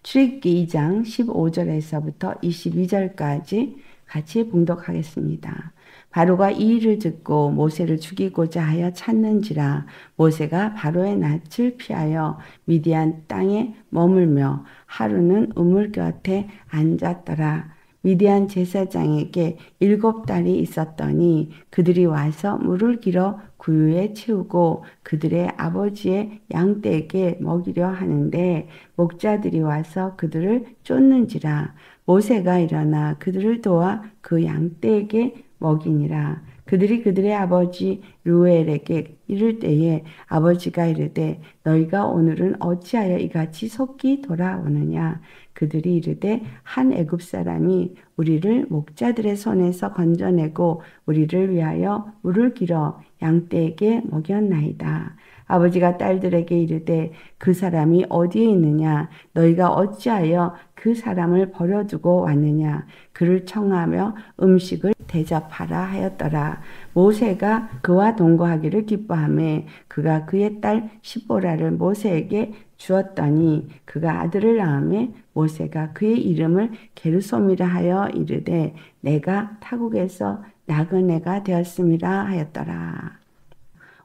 출애굽기 2장 15절에서부터 22절까지 같이 봉독하겠습니다. 바로가 이 일을 듣고 모세를 죽이고자 하여 찾는지라. 모세가 바로의 낯을 피하여 미디안 땅에 머물며 하루는 우물 곁에 앉았더라. 미디안 제사장에게 7달이 있었더니 그들이 와서 물을 길어 구유에 채우고 그들의 아버지의 양떼에게 먹이려 하는데 목자들이 와서 그들을 쫓는지라. 모세가 일어나 그들을 도와 그 양떼에게 먹이니라. 그들이 그들의 아버지 루엘에게 이를 때에 아버지가 이르되 너희가 오늘은 어찌하여 이같이 속히 돌아오느냐. 그들이 이르되 한 애굽 사람이 우리를 목자들의 손에서 건져내고 우리를 위하여 물을 길어 양떼에게 먹였나이다. 아버지가 딸들에게 이르되 그 사람이 어디에 있느냐. 너희가 어찌하여 그 사람을 버려두고 왔느냐. 그를 청하며 음식을 대접하라 하였더라. 모세가 그와 동거하기를 기뻐하매 그가 그의 딸 시보라를 모세에게 주었더니 그가 아들을 낳음에 모세가 그의 이름을 게르솜이라 하여 이르되 내가 타국에서 나그네가 되었음이라 하였더라.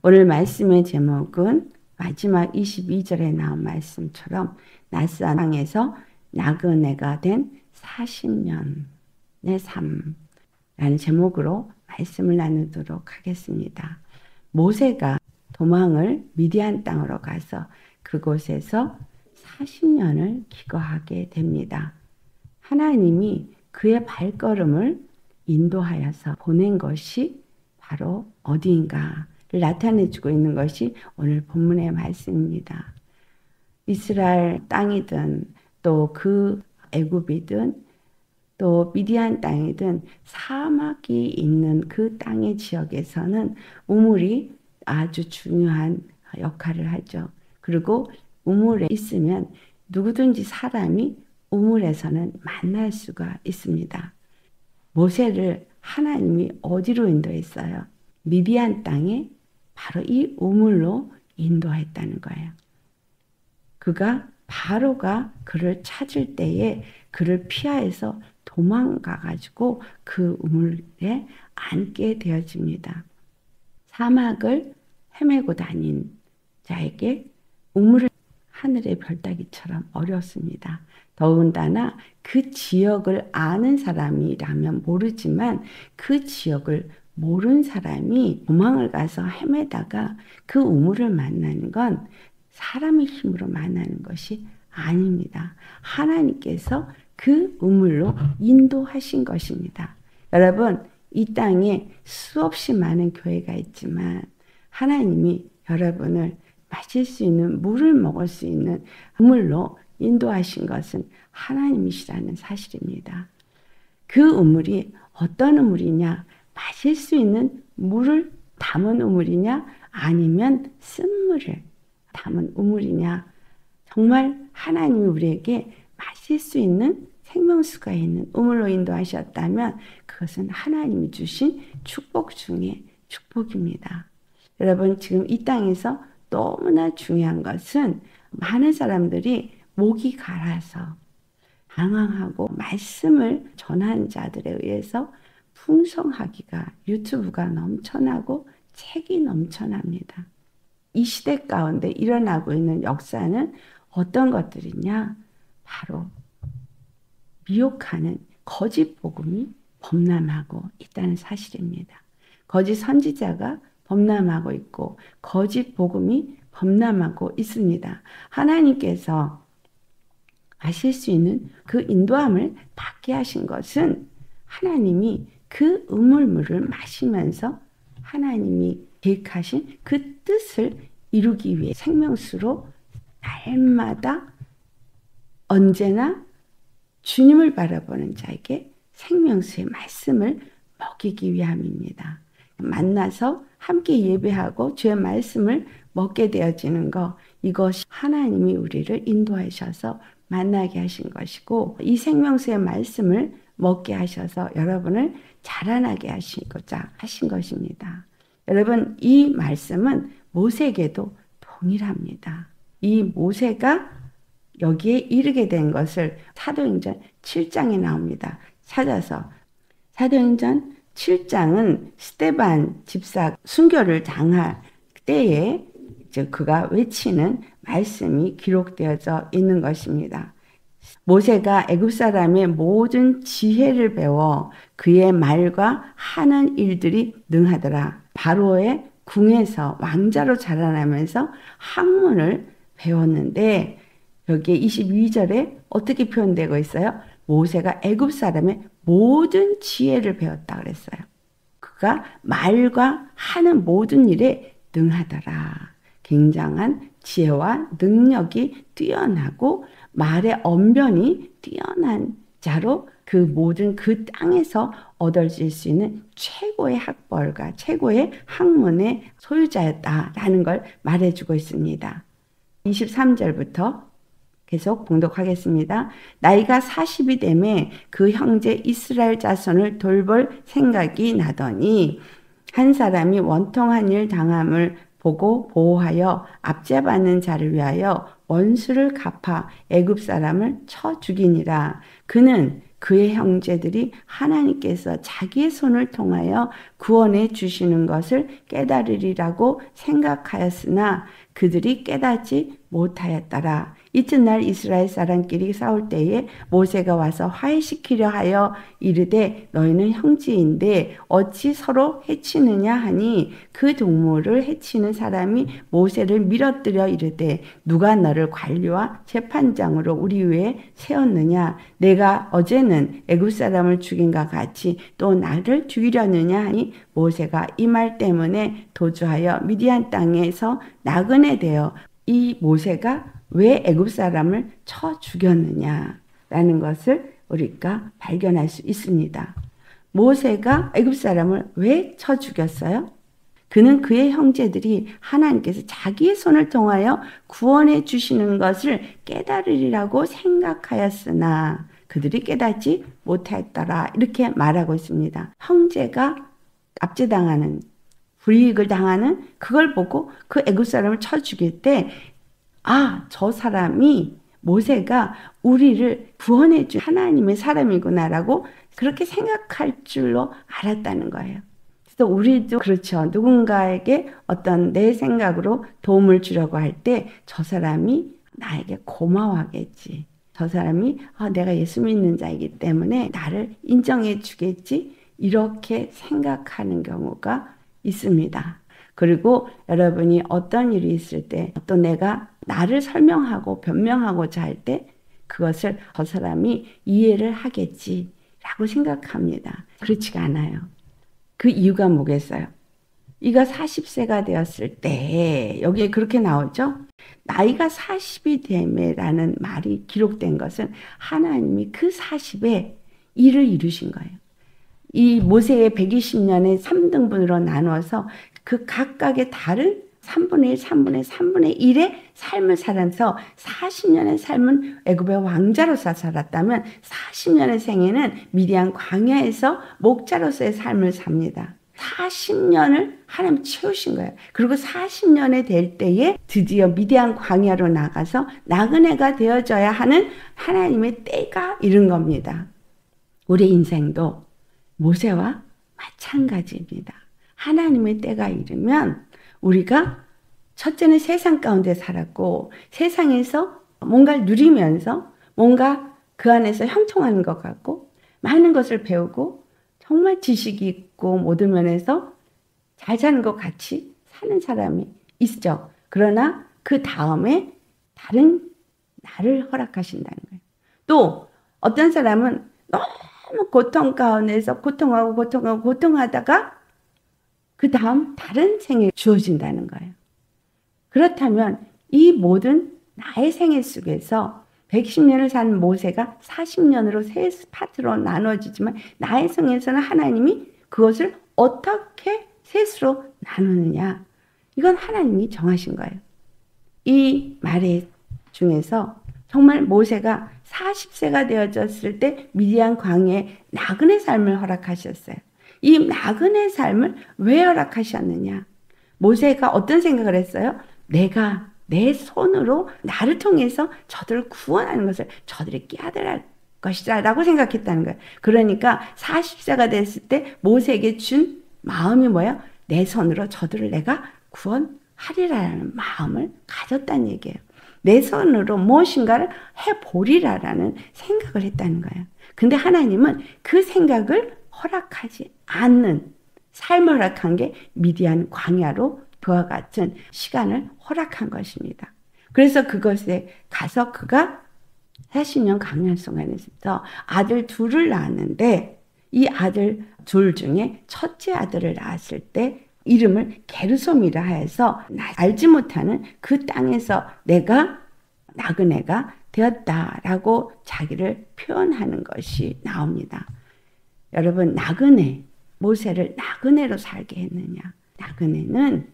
오늘 말씀의 제목은 마지막 22절에 나온 말씀처럼 낯선 땅에서 나그네가 된 40년의 삶라는 제목으로 말씀을 나누도록 하겠습니다. 모세가 도망을 미디안 땅으로 가서 그곳에서 40년을 기거하게 됩니다. 하나님이 그의 발걸음을 인도하여서 보낸 것이 바로 어디인가를 나타내주고 있는 것이 오늘 본문의 말씀입니다. 이스라엘 땅이든 또 그 애굽이든 또 미디안 땅이든 사막이 있는 그 땅의 지역에서는 우물이 아주 중요한 역할을 하죠. 그리고 우물에 있으면 누구든지 사람이 우물에서는 만날 수가 있습니다. 모세를 하나님이 어디로 인도했어요? 미디안 땅에 바로 이 우물로 인도했다는 거예요. 바로가 그를 찾을 때에 그를 피하여서 도망가가지고 그 우물에 앉게 되어집니다. 사막을 헤매고 다닌 자에게 우물은 하늘의 별따기처럼 어렵습니다. 더군다나 그 지역을 아는 사람이라면 모르지만 그 지역을 모르는 사람이 도망을 가서 헤매다가 그 우물을 만나는 건 사람의 힘으로 만나는 것이 아닙니다. 하나님께서 그 우물로 인도하신 것입니다. 여러분, 이 땅에 수없이 많은 교회가 있지만 하나님이 여러분을 마실 수 있는 물을 먹을 수 있는 우물로 인도하신 것은 하나님이시라는 사실입니다. 그 우물이 어떤 우물이냐? 마실 수 있는 물을 담은 우물이냐? 아니면 쓴물을 담은 우물이냐? 정말 하나님이 우리에게 마실 수 있는 생명수가 있는 우물로 인도하셨다면 그것은 하나님이 주신 축복 중에 축복입니다. 여러분, 지금 이 땅에서 너무나 중요한 것은 많은 사람들이 목이 갈아서 방황하고 말씀을 전하는 자들에 의해서 풍성하기가 유튜브가 넘쳐나고 책이 넘쳐납니다. 이 시대 가운데 일어나고 있는 역사는 어떤 것들이냐? 바로 미혹하는 거짓 복음이 범람하고 있다는 사실입니다. 거짓 선지자가 범람하고 있고 거짓 복음이 범람하고 있습니다. 하나님께서 마실 수 있는 그 인도함을 받게 하신 것은 하나님이 그 우물물을 마시면서 하나님이 계획하신 그 뜻을 이루기 위해 생명수로 날마다 언제나 주님을 바라보는 자에게 생명수의 말씀을 먹이기 위함입니다. 만나서 함께 예배하고 주의 말씀을 먹게 되어지는 것, 이것이 하나님이 우리를 인도하셔서 만나게 하신 것이고 이 생명수의 말씀을 먹게 하셔서 여러분을 자라나게 하시고자 하신 것입니다. 여러분, 이 말씀은 모세에게도 동일합니다. 이 모세가 여기에 이르게 된 것을 사도행전 7장에 나옵니다. 찾아서 사도행전 7장은 스데반 집사 순교를 당할 때에 그가 외치는 말씀이 기록되어져 있는 것입니다. 모세가 애굽 사람의 모든 지혜를 배워 그의 말과 하는 일들이 능하더라. 바로의 궁에서 왕자로 자라나면서 학문을 배웠는데 여기에 22절에 어떻게 표현되고 있어요? 모세가 애굽 사람의 모든 지혜를 배웠다 그랬어요. 그가 말과 하는 모든 일에 능하더라. 굉장한 지혜와 능력이 뛰어나고 말의 언변이 뛰어난 자로 그 모든 그 땅에서 얻어질 수 있는 최고의 학벌과 최고의 학문의 소유자였다라는 걸 말해주고 있습니다. 23절부터 계속 봉독하겠습니다. 나이가 40이 되매 그 형제 이스라엘 자손을 돌볼 생각이 나더니 한 사람이 원통한 일 당함을 보고 보호하여 압제받는 자를 위하여 원수를 갚아 애굽 사람을 쳐 죽이니라. 그는 그의 형제들이 하나님께서 자기의 손을 통하여 구원해 주시는 것을 깨달으리라고 생각하였으나 그들이 깨닫지 못하였더라. 이튿날 이스라엘 사람끼리 싸울 때에 모세가 와서 화해시키려 하여 이르되 너희는 형제인데 어찌 서로 해치느냐 하니 그 동물을 해치는 사람이 모세를 밀어뜨려 이르되 누가 너를 관리와 재판장으로 우리 위에 세웠느냐? 내가 어제는 애굽 사람을 죽인과 같이 또 나를 죽이려느냐 하니 모세가 이 말 때문에 도주하여 미디안 땅에서 나그네 되어 이 모세가 왜 애굽 사람을 쳐 죽였느냐라는 것을 우리가 발견할 수 있습니다. 모세가 애굽 사람을 왜 쳐 죽였어요? 그는 그의 형제들이 하나님께서 자기의 손을 통하여 구원해 주시는 것을 깨달으리라고 생각하였으나 그들이 깨닫지 못했더라. 이렇게 말하고 있습니다. 형제가 압제당하는 불이익을 당하는 그걸 보고 그 애굽 사람을 쳐 죽일 때 저 사람이 모세가 우리를 구원해 준 하나님의 사람이구나라고 그렇게 생각할 줄로 알았다는 거예요. 그래서 우리도 그렇죠. 누군가에게 어떤 내 생각으로 도움을 주려고 할 때 저 사람이 나에게 고마워하겠지. 저 사람이 내가 예수 믿는 자이기 때문에 나를 인정해 주겠지. 이렇게 생각하는 경우가 있습니다. 그리고 여러분이 어떤 일이 있을 때 또 내가 나를 설명하고 변명하고자 할 때 그것을 저 사람이 이해를 하겠지라고 생각합니다. 그렇지가 않아요. 그 이유가 뭐겠어요? 이가 40세가 되었을 때 여기에 그렇게 나오죠. 나이가 40이 되매라는 말이 기록된 것은 하나님이 그 40에 일을 이루신 거예요. 이 모세의 120년의 3등분으로 나누어서 그 각각의 다른 3분의 1, 3분의 3분의 1의 삶을 살아서 40년의 삶은 애굽의 왕자로서 살았다면 40년의 생애는 미디안 광야에서 목자로서의 삶을 삽니다. 40년을 하나님 채우신 거예요. 그리고 40년이 될 때에 드디어 미디안 광야로 나가서 나그네가 되어져야 하는 하나님의 때가 이른 겁니다. 우리 인생도 모세와 마찬가지입니다. 하나님의 때가 이르면 우리가 첫째는 세상 가운데 살았고 세상에서 뭔가를 누리면서 뭔가 그 안에서 형통하는 것 같고 많은 것을 배우고 정말 지식이 있고 모든 면에서 잘 사는 것 같이 사는 사람이 있죠. 그러나 그 다음에 다른 나를 허락하신다는 거예요. 또 어떤 사람은 너무 고통 가운데서 고통하다가 그 다음 다른 생에 주어진다는 거예요. 그렇다면 이 모든 나의 생애 속에서 110년을 산 모세가 40년으로 세 파트로 나눠지지만 나의 생에서는 하나님이 그것을 어떻게 셋으로 나누느냐. 이건 하나님이 정하신 거예요. 이 말 중에서 정말 모세가 40세가 되어졌을 때 미디안 광야에 나그네 삶을 허락하셨어요. 이 나그네 삶을 왜 허락하셨느냐? 모세가 어떤 생각을 했어요? 내가 내 손으로 나를 통해서 저들을 구원하는 것을 저들이 깨달을 것이다 라고 생각했다는 거예요. 그러니까 40세가 됐을 때 모세에게 준 마음이 뭐예요? 내 손으로 저들을 내가 구원하리라는 마음을 가졌다는 얘기예요. 내 손으로 무엇인가를 해보리라라는 생각을 했다는 거예요. 근데 하나님은 그 생각을 허락하지 않는 삶을 허락한 게 미디안 광야로 그와 같은 시간을 허락한 것입니다. 그래서 그것에 가서 그가 40년 광야 동안에서 아들 둘을 낳았는데 이 아들 둘 중에 첫째 아들을 낳았을 때 이름을 게르솜이라 해서 알지 못하는 그 땅에서 내가 나그네가 되었다라고 자기를 표현하는 것이 나옵니다. 여러분, 나그네, 모세를 나그네로 살게 했느냐? 나그네는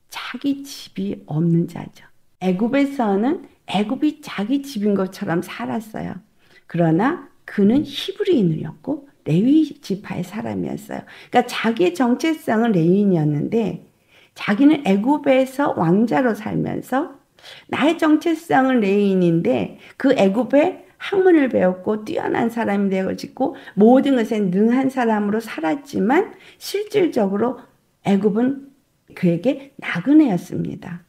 자기 집이 없는 자죠. 애굽에서는 애굽이 자기 집인 것처럼 살았어요. 그러나 그는 히브리인이었고 레위 지파의 사람이었어요. 그러니까 자기의 정체성은 레위인이었는데 자기는 애굽에서 왕자로 살면서 나의 정체성은 레위인인데 그 애굽에 학문을 배웠고 뛰어난 사람이 되어지고 모든 것에 능한 사람으로 살았지만 실질적으로 애굽은 그에게 나그네였습니다.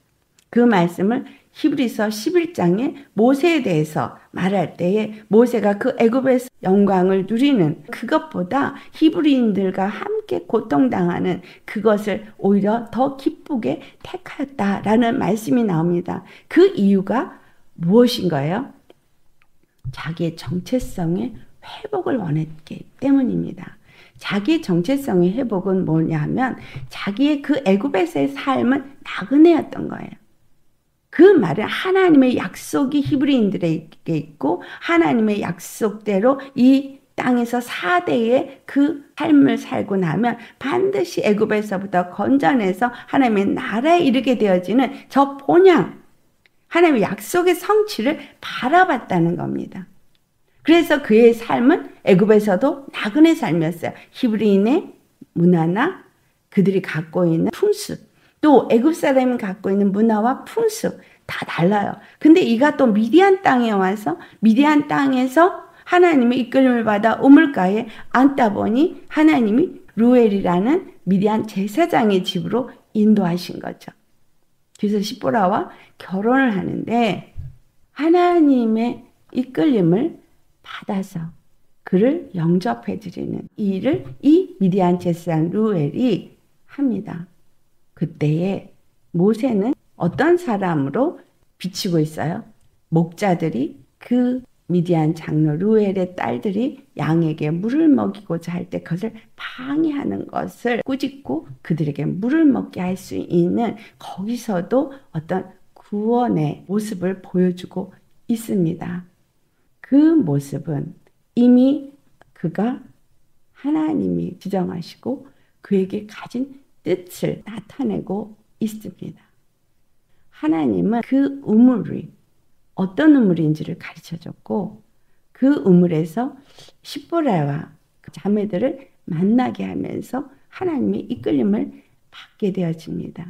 그 말씀을 히브리서 11장에 모세에 대해서 말할 때에 모세가 그 애굽에서 영광을 누리는 그것보다 히브리인들과 함께 고통당하는 그것을 오히려 더 기쁘게 택하였다라는 말씀이 나옵니다. 그 이유가 무엇인가요? 자기의 정체성의 회복을 원했기 때문입니다. 자기의 정체성의 회복은 뭐냐면 자기의 그 애굽에서의 삶은 나그네였던 거예요. 그 말은 하나님의 약속이 히브리인들에게 있고 하나님의 약속대로 이 땅에서 4대의 그 삶을 살고 나면 반드시 애굽에서부터 건져내서 하나님의 나라에 이르게 되어지는 저 본향, 하나님의 약속의 성취를 바라봤다는 겁니다. 그래서 그의 삶은 애굽에서도 나그네 삶이었어요. 히브리인의 문화나 그들이 갖고 있는 풍습, 또 애굽 사람이 갖고 있는 문화와 풍습 다 달라요. 근데 이가 또 미디안 땅에 와서 미디안 땅에서 하나님의 이끌림을 받아 우물가에 앉다 보니 하나님이 루엘이라는 미디안 제사장의 집으로 인도하신 거죠. 그래서 시보라와 결혼을 하는데 하나님의 이끌림을 받아서 그를 영접해 드리는 일을 이 미디안 제사장 루엘이 합니다. 그때에 모세는 어떤 사람으로 비치고 있어요? 목자들이 그 미디안 장로 루엘의 딸들이 양에게 물을 먹이고자 할 때 그것을 방해하는 것을 꾸짖고 그들에게 물을 먹게 할 수 있는 거기서도 어떤 구원의 모습을 보여주고 있습니다. 그 모습은 이미 그가 하나님이 지정하시고 그에게 가진 뜻을 나타내고 있습니다. 하나님은 그 우물이 어떤 우물인지를 가르쳐줬고 그 우물에서 십보라와 그 자매들을 만나게 하면서 하나님의 이끌림을 받게 되어집니다.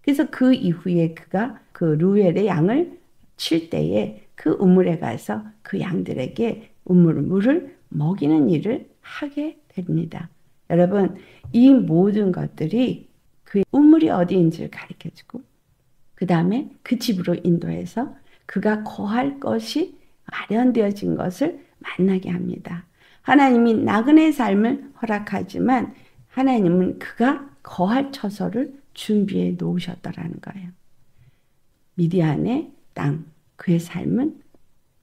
그래서 그 이후에 그가 그 루엘의 양을 칠 때에 그 우물에 가서 그 양들에게 물을 먹이는 일을 하게 됩니다. 여러분, 이 모든 것들이 그의 우물이 어디인지를 가르쳐주고 그 다음에 그 집으로 인도해서 그가 거할 것이 마련되어진 것을 만나게 합니다. 하나님이 나그네 삶을 허락하지만 하나님은 그가 거할 처소를 준비해 놓으셨더라는 거예요. 미디안의 땅, 그의 삶은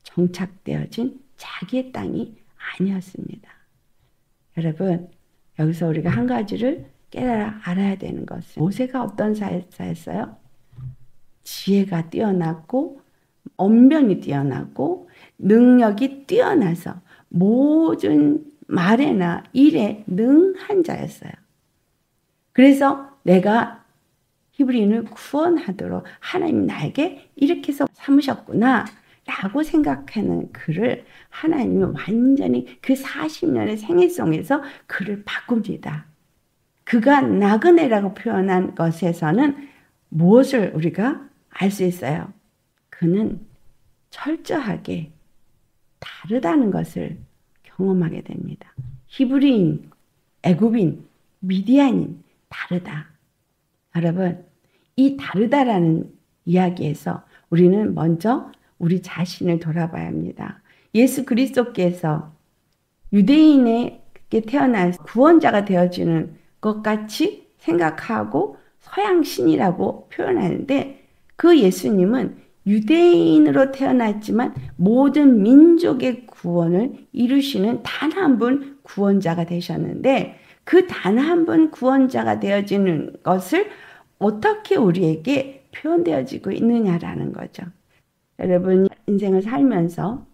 정착되어진 자기의 땅이 아니었습니다. 여러분, 여기서 우리가 한 가지를 깨달아 알아야 되는 것은 모세가 어떤 사였어요? 지혜가 뛰어났고 언변이 뛰어나고 능력이 뛰어나서 모든 말에나 일에 능한 자였어요. 그래서 내가 히브리인을 구원하도록 하나님 나에게 이렇게 해서 삼으셨구나 라고 생각하는 그를 하나님이 완전히 그 40년의 생애송에서 그를 바꿉니다. 그가 나그네라고 표현한 것에서는 무엇을 우리가 알 수 있어요. 그는 철저하게 다르다는 것을 경험하게 됩니다. 히브리인, 애굽인, 미디안인 다르다. 여러분, 이 다르다라는 이야기에서 우리는 먼저 우리 자신을 돌아봐야 합니다. 예수 그리스도께서 유대인에게 태어난 구원자가 되어지는 것 같이 생각하고 서양신이라고 표현하는데, 그 예수님은 유대인으로 태어났지만 모든 민족의 구원을 이루시는 단 한 분 구원자가 되셨는데, 그 단 한 분 구원자가 되어지는 것을 어떻게 우리에게 표현되어지고 있느냐라는 거죠. 여러분, 인생을 살면서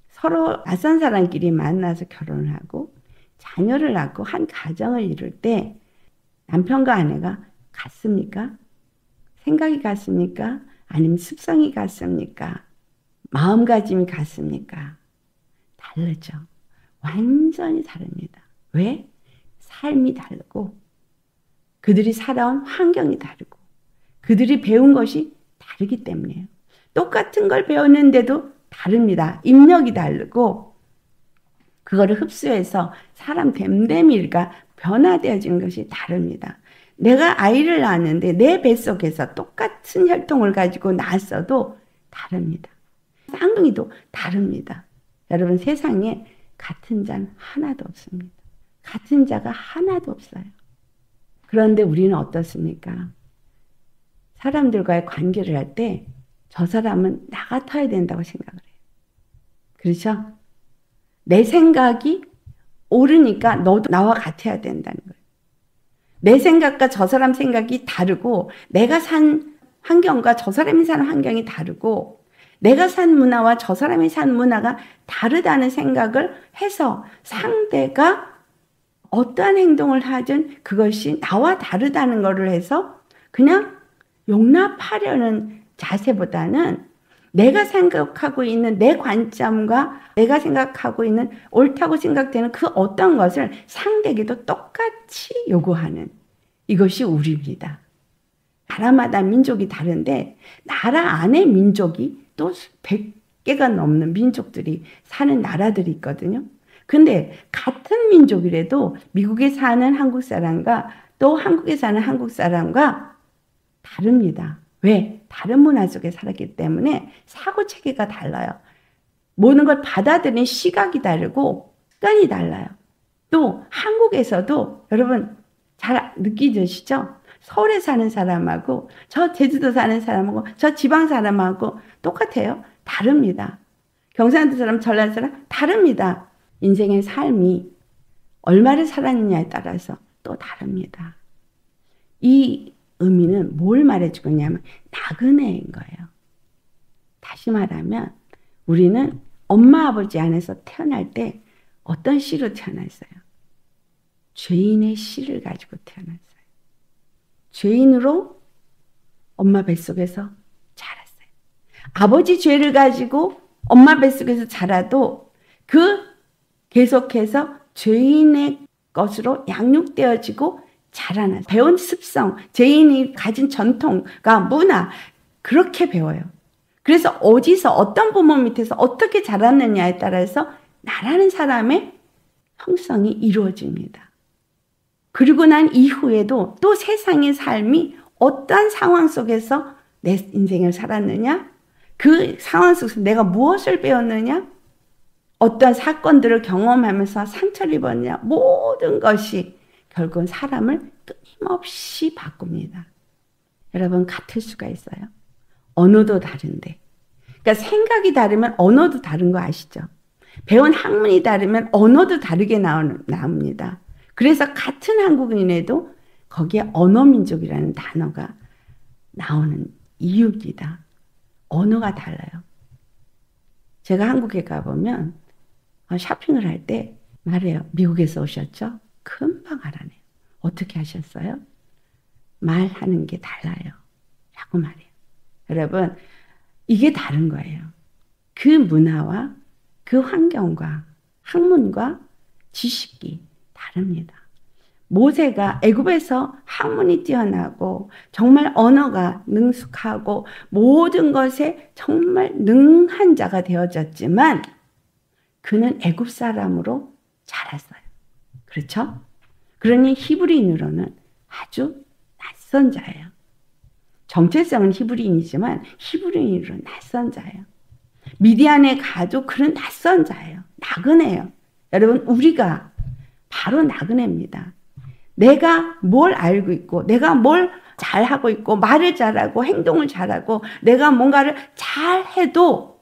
서로 낯선 사람끼리 만나서 결혼을 하고 자녀를 낳고 한 가정을 이룰 때 남편과 아내가 같습니까? 생각이 같습니까? 아니면 습성이 같습니까? 마음가짐이 같습니까? 다르죠. 완전히 다릅니다. 왜? 삶이 다르고 그들이 살아온 환경이 다르고 그들이 배운 것이 다르기 때문이에요. 똑같은 걸 배웠는데도 다릅니다. 입력이 다르고 그거를 흡수해서 사람 됨됨이가 변화되어지는 것이 다릅니다. 내가 아이를 낳았는데 내 뱃속에서 똑같은 혈통을 가지고 낳았어도 다릅니다. 쌍둥이도 다릅니다. 여러분, 세상에 같은 자는 하나도 없습니다. 같은 자가 하나도 없어요. 그런데 우리는 어떻습니까? 사람들과의 관계를 할 때 저 사람은 나 같아야 된다고 생각을 해요. 그렇죠? 내 생각이 옳으니까 너도 나와 같아야 된다는 거예요. 내 생각과 저 사람 생각이 다르고 내가 산 환경과 저 사람이 사는 환경이 다르고 내가 산 문화와 저 사람이 산 문화가 다르다는 생각을 해서 상대가 어떠한 행동을 하든 그것이 나와 다르다는 것을 해서 그냥 용납하려는 자세보다는 내가 생각하고 있는 내 관점과 내가 생각하고 있는 옳다고 생각되는 그 어떤 것을 상대에게도 똑같이 요구하는, 이것이 우리입니다. 나라마다 민족이 다른데 나라 안에 민족이 또 100개가 넘는 민족들이 사는 나라들이 있거든요. 근데 같은 민족이라도 미국에 사는 한국 사람과 또 한국에 사는 한국 사람과 다릅니다. 왜? 다른 문화 속에 살았기 때문에 사고체계가 달라요. 모든 걸 받아들이는 시각이 다르고 습관이 달라요. 또 한국에서도 여러분 잘 느끼시죠? 서울에 사는 사람하고 저 제주도 사는 사람하고 저 지방 사람하고 똑같아요? 다릅니다. 경상도 사람, 전라도 사람 다릅니다. 인생의 삶이 얼마를 살았느냐에 따라서 또 다릅니다. 이 의미는 뭘 말해주고 있냐면 나그네인 거예요. 다시 말하면 우리는 엄마 아버지 안에서 태어날 때 어떤 씨로 태어났어요? 죄인의 씨를 가지고 태어났어요. 죄인으로 엄마 뱃속에서 자랐어요. 아버지 죄를 가지고 엄마 뱃속에서 자라도 그 계속해서 죄인의 것으로 양육되어지고 자라나요. 배운 습성, 죄인이 가진 전통과 문화, 그렇게 배워요. 그래서 어디서 어떤 부모 밑에서 어떻게 자랐느냐에 따라서 나라는 사람의 형성이 이루어집니다. 그리고 난 이후에도 또 세상의 삶이 어떠한 상황 속에서 내 인생을 살았느냐, 그 상황 속에서 내가 무엇을 배웠느냐, 어떤 사건들을 경험하면서 상처를 입었느냐, 모든 것이 결국은 사람을 끊임없이 바꿉니다. 여러분, 같을 수가 있어요. 언어도 다른데. 그러니까 생각이 다르면 언어도 다른 거 아시죠? 배운 학문이 다르면 언어도 다르게 나옵니다. 그래서 같은 한국인에도 거기에 언어민족이라는 단어가 나오는 이유입니다. 언어가 달라요. 제가 한국에 가보면 쇼핑을 할 때 말해요. 미국에서 오셨죠? 금방 알아내요. 어떻게 하셨어요? 말하는 게 달라요. 라고 말해요. 여러분, 이게 다른 거예요. 그 문화와 그 환경과 학문과 지식이 다릅니다. 모세가 애굽에서 학문이 뛰어나고 정말 언어가 능숙하고 모든 것에 정말 능한 자가 되어졌지만 그는 애굽 사람으로 자랐어요. 그렇죠? 그러니 히브리인으로는 아주 낯선 자예요. 정체성은 히브리인이지만 히브리인으로 낯선 자예요. 미디안에 가도 그는 낯선 자예요. 나그네예요. 여러분, 우리가 바로 나그네입니다. 내가 뭘 알고 있고 내가 뭘 잘하고 있고 말을 잘하고 행동을 잘하고 내가 뭔가를 잘해도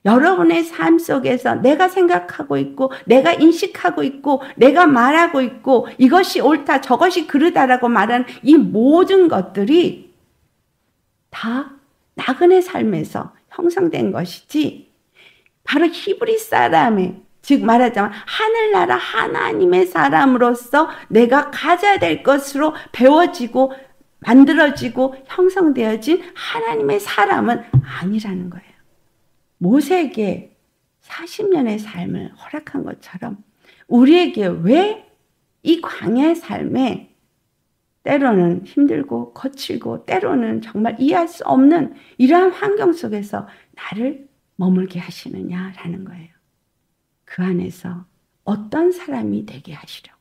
여러분의 삶 속에서 내가 생각하고 있고 내가 인식하고 있고 내가 말하고 있고 이것이 옳다 저것이 그르다라고 말하는 이 모든 것들이 다 나그네 삶에서 형성된 것이지 바로 히브리 사람의 즉 말하자면 하늘나라 하나님의 사람으로서 내가 가져야 될 것으로 배워지고 만들어지고 형성되어진 하나님의 사람은 아니라는 거예요. 모세에게 40년의 삶을 허락한 것처럼 우리에게 왜 이 광야의 삶에 때로는 힘들고 거칠고 때로는 정말 이해할 수 없는 이러한 환경 속에서 나를 머물게 하시느냐라는 거예요. 그 안에서 어떤 사람이 되게 하시려고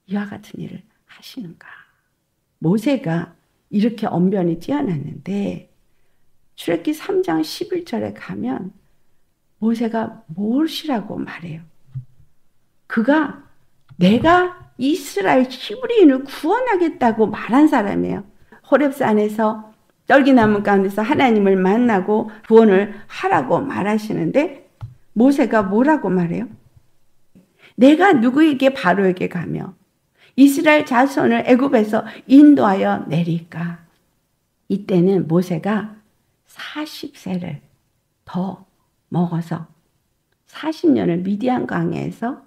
이와 같은 일을 하시는가. 모세가 이렇게 언변이 뛰어났는데 출애굽기 3장 11절에 가면 모세가 무엇이라고 말해요. 그가 내가 이스라엘 히브리인을 구원하겠다고 말한 사람이에요. 호렙산에서 떨기나무 가운데서 하나님을 만나고 구원을 하라고 말하시는데 모세가 뭐라고 말해요? 내가 누구에게 바로에게 가며 이스라엘 자손을 애굽에서 인도하여 내릴까? 이때는 모세가 40세를 더 먹어서 40년을 미디안 광야에서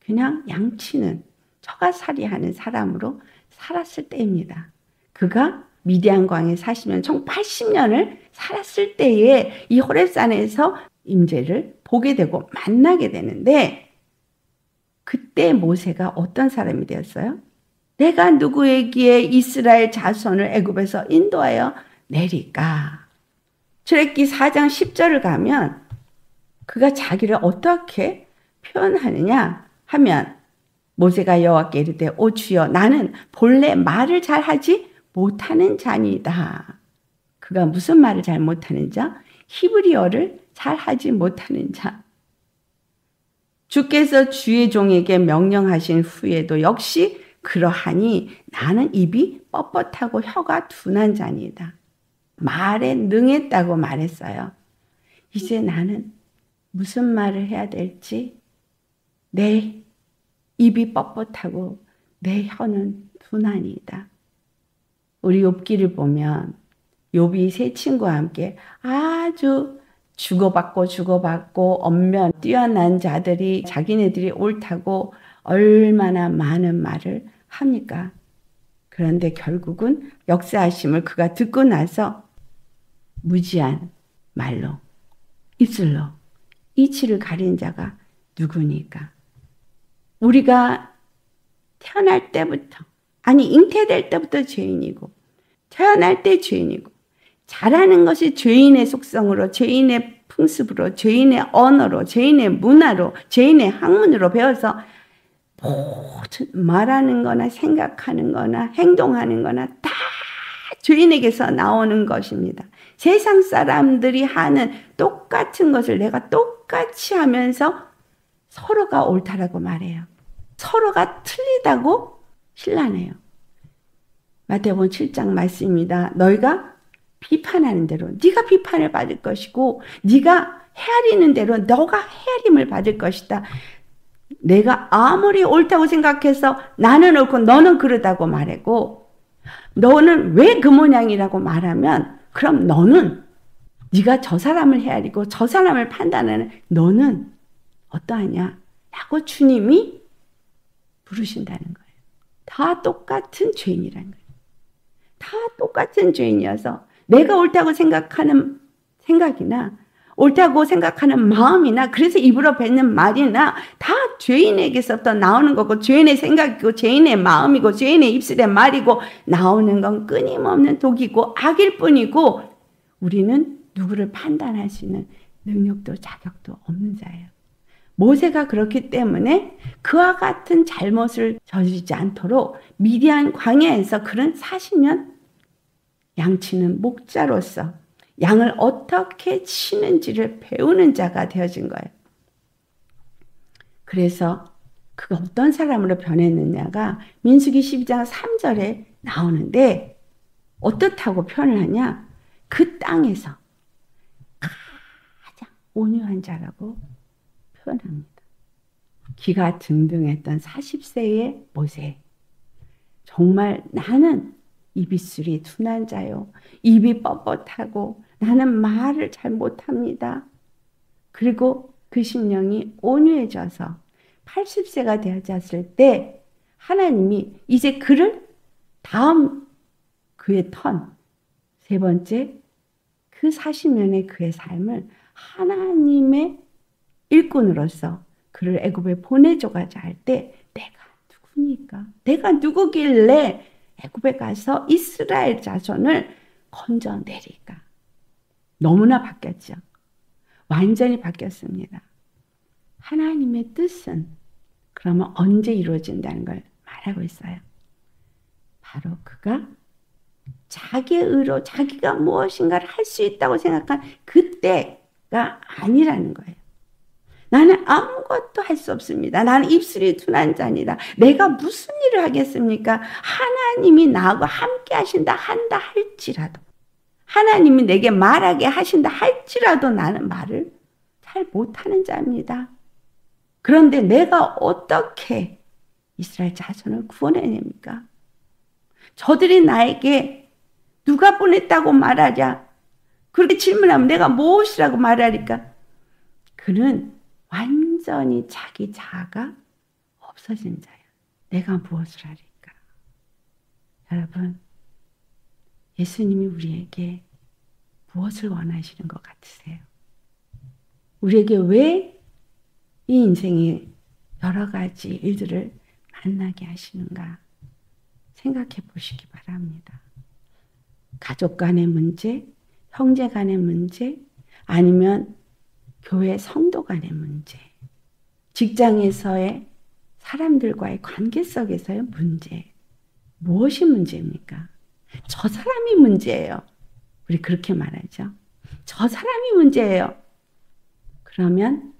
그냥 양치는 처가살이하는 사람으로 살았을 때입니다. 그가 미디안 광야에 40년, 총 80년을 살았을 때에 이 호렙산에서 임재를 보게 되고 만나게 되는데 그때 모세가 어떤 사람이 되었어요? 내가 누구에게 이스라엘 자손을 애굽에서 인도하여 내릴까? 출애굽기 4장 10절을 가면 그가 자기를 어떻게 표현하느냐 하면 모세가 여호와께 이르되 오 주여 나는 본래 말을 잘하지 못하는 자니다. 그가 무슨 말을 잘 못하는 자? 히브리어를 잘하지 못하는 자. 주께서 주의 종에게 명령하신 후에도 역시 그러하니 나는 입이 뻣뻣하고 혀가 둔한 자니다. 말에 능했다고 말했어요. 이제 나는 무슨 말을 해야 될지 내 입이 뻣뻣하고 내 혀는 둔하니이다. 우리 욥기를 보면 욥이 세 친구와 함께 아주 주고받고 언변 뛰어난 자들이 자기네들이 옳다고 얼마나 많은 말을 합니까? 그런데 결국은 역사하심을 그가 듣고 나서 무지한 말로 입술로 이치를 가린 자가 누구니까? 우리가 태어날 때부터 아니 잉태될 때부터 죄인이고 태어날 때 죄인이고 잘하는 것이 죄인의 속성으로 죄인의 풍습으로 죄인의 언어로 죄인의 문화로 죄인의 학문으로 배워서 모든 말하는 거나 생각하는 거나 행동하는 거나 다 죄인에게서 나오는 것입니다. 세상 사람들이 하는 똑같은 것을 내가 똑같이 하면서 서로가 옳다라고 말해요. 서로가 틀리다고 신라네요. 마태복음 7장 말씀입니다. 너희가 비판하는 대로 네가 비판을 받을 것이고 네가 헤아리는 대로 너가 헤아림을 받을 것이다. 내가 아무리 옳다고 생각해서 나는 옳고 너는 그러다고 말하고 너는 왜 그 모양이라고 말하면 그럼 너는 네가 저 사람을 헤아리고 저 사람을 판단하는 너는 어떠하냐 라고 주님이 부르신다는 거예요. 다 똑같은 죄인이라는 거예요. 다 똑같은 죄인이어서 내가 옳다고 생각하는 생각이나 옳다고 생각하는 마음이나 그래서 입으로 뱉는 말이나 다 죄인에게서부터 나오는 거고 죄인의 생각이고 죄인의 마음이고 죄인의 입술의 말이고 나오는 건 끊임없는 독이고 악일 뿐이고 우리는 누구를 판단할 수 있는 능력도 자격도 없는 자예요. 모세가 그렇기 때문에 그와 같은 잘못을 저지르지 않도록 미디안 광야에서 그런 40년 양치는 목자로서 양을 어떻게 치는지를 배우는 자가 되어진 거예요. 그래서 그가 어떤 사람으로 변했느냐가 민수기 12장 3절에 나오는데 어떻다고 표현을 하냐? 그 땅에서 가장 온유한 자라고 표현합니다. 기가 등등했던 40세의 모세. 정말 나는 입술이 둔한 자요. 입이 뻣뻣하고 나는 말을 잘 못합니다. 그리고 그 심령이 온유해져서 80세가 되어졌을 때 하나님이 이제 그를 다음 그의 턴, 세 번째 그 40년의 그의 삶을 하나님의 일꾼으로서 그를 애굽에 보내줘가자 할 때 내가 누구니까? 내가 누구길래 애굽에 가서 이스라엘 자손을 건져내리까? 너무나 바뀌었죠. 완전히 바뀌었습니다. 하나님의 뜻은 그러면 언제 이루어진다는 걸 말하고 있어요. 바로 그가 자기의 의로 자기가 무엇인가를 할 수 있다고 생각한 그때가 아니라는 거예요. 나는 아무것도 할 수 없습니다. 나는 입술이 둔한 자니다. 내가 무슨 일을 하겠습니까? 하나님이 나하고 함께 하신다 한다 할지라도 하나님이 내게 말하게 하신다 할지라도 나는 말을 잘 못하는 자입니다. 그런데 내가 어떻게 이스라엘 자손을 구원해냅니까? 저들이 나에게 누가 보냈다고 말하랴? 그렇게 질문하면 내가 무엇이라고 말하리까? 그는 완전히 자기 자아가 없어진 자야. 내가 무엇을 하리까? 여러분, 예수님이 우리에게 무엇을 원하시는 것 같으세요? 우리에게 왜 이 인생의 여러 가지 일들을 만나게 하시는가 생각해 보시기 바랍니다. 가족 간의 문제, 형제 간의 문제, 아니면 교회 성도 간의 문제, 직장에서의 사람들과의 관계 속에서의 문제, 무엇이 문제입니까? 저 사람이 문제예요. 우리 그렇게 말하죠. 저 사람이 문제예요. 그러면